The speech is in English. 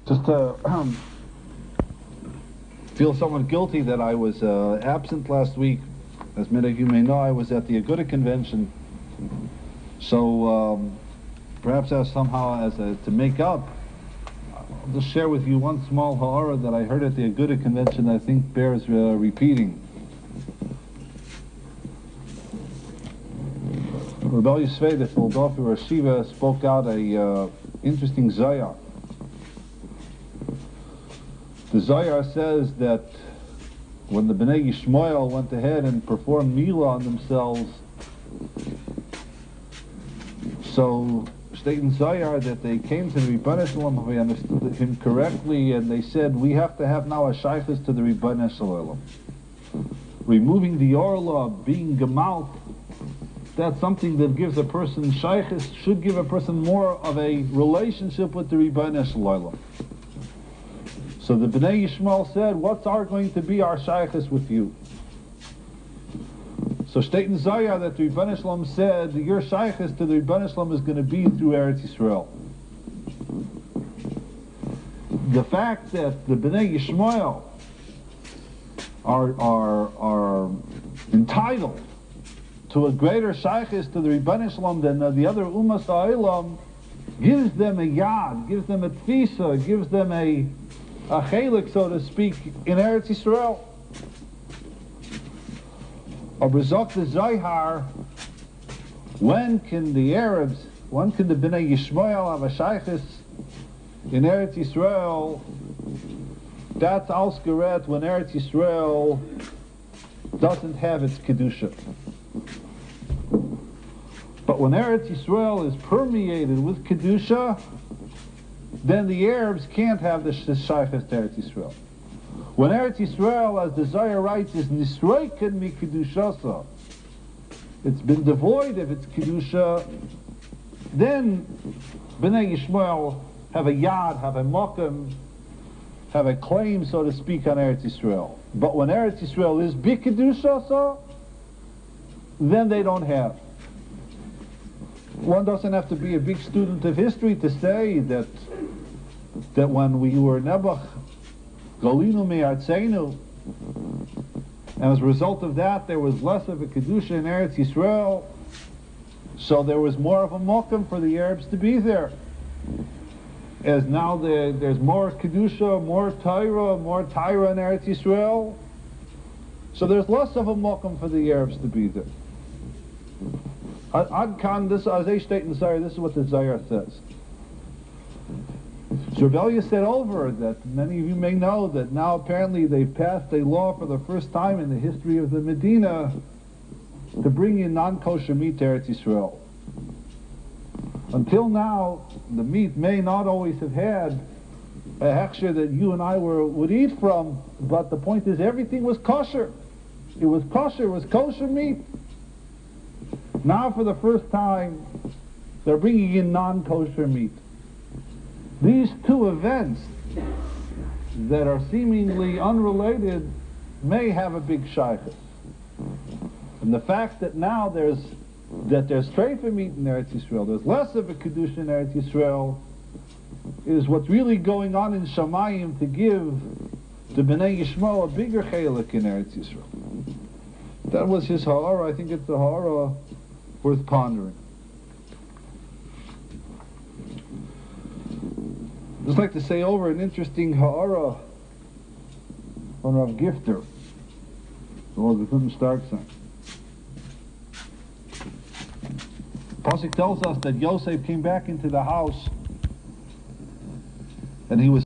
Just feel somewhat guilty that I was absent last week. As many of you may know, I was at the Aguda convention. So perhaps to make up, I'll just share with you one small ha'ara that I heard at the Aguda convention that I think bears repeating. Rebel Yisvei, the Philadelphia Rosh Yeshiva, spoke out a interesting zayar. The zayar says that when the Bnei Yishmael went ahead and performed Milah on themselves, so state in Zayar that they came to the Rebbeinu Shalom, if we understood him correctly, and they said, we have to have now a shaykhus to the Rebbeinu Shalom. Removing the orla, being gemalt, that's something that gives a person shaykhus, should give a person more of a relationship with the Rebbeinu Shalom. So the Bnei Yishmael said, what's going to be our shaykhus with you? So state in Zayar that the Rebbeinu Shalom said, your shaykhus to the Rebbeinu Shalom is going to be through Eretz Yisrael. The fact that the Bnei Yishmael are entitled to a greater shaykhus to the Rebbeinu Shalom than the other Ummas Ha'olam gives them a yad, gives them a tfisa, gives them a chelik, so to speak, in Eretz Yisrael. Or B'zok the Zohar, when can the Bnei Yishmael have a shaykhus in Eretz Yisrael? That's Alskeret when Eretz Yisrael doesn't have its Kedusha. But when Eretz Yisrael is permeated with Kedusha, then the Arabs can't have the shaykhus to Eretz Yisrael. When Eretz Yisrael, as the Zohar writes, is nisroiken mi kedushasa, it's been devoid of its kedusha, then Bnei Yishmael have a yad, have a mokum, have a claim, so to speak, on Eretz Yisrael. But when Eretz Yisrael is bi kedushasa, then they don't have. One doesn't have to be a big student of history to say that when we were Nebuch, Galinu me'artzeinu, and as a result of that there was less of a Kedusha in Eretz Yisrael, so there was more of a mokum for the Arabs to be there. As now there's more Kedusha, more Torah in Eretz Yisrael, so there's less of a mokum for the Arabs to be there. Ad kan, this Azay state in Zayar, this is what the Zayar says. So Rebellia said over that many of you may know that now apparently they've passed a law for the first time in the history of the Medina to bring in non-kosher meat to Eretz Yisrael. Until now, the meat may not always have had a hechsher that you and I would eat from, but the point is everything was kosher. It was kosher meat. Now for the first time, they're bringing in non-kosher meat. These two events that are seemingly unrelated may have a big shaykhus. And the fact that now there's treif meat in Eretz Yisrael, there's less of a kedusha in Eretz Yisrael, is what's really going on in Shamayim to give the Bnei Yishmael a bigger chelik in Eretz Yisrael. That was his ha'ara. I think it's a ha'ara worth pondering. I'd just like to say over an interesting ha'ara on Rav Gifter, or the Guten Stark sign. Pasuk tells us that Yosef came back into the house and he was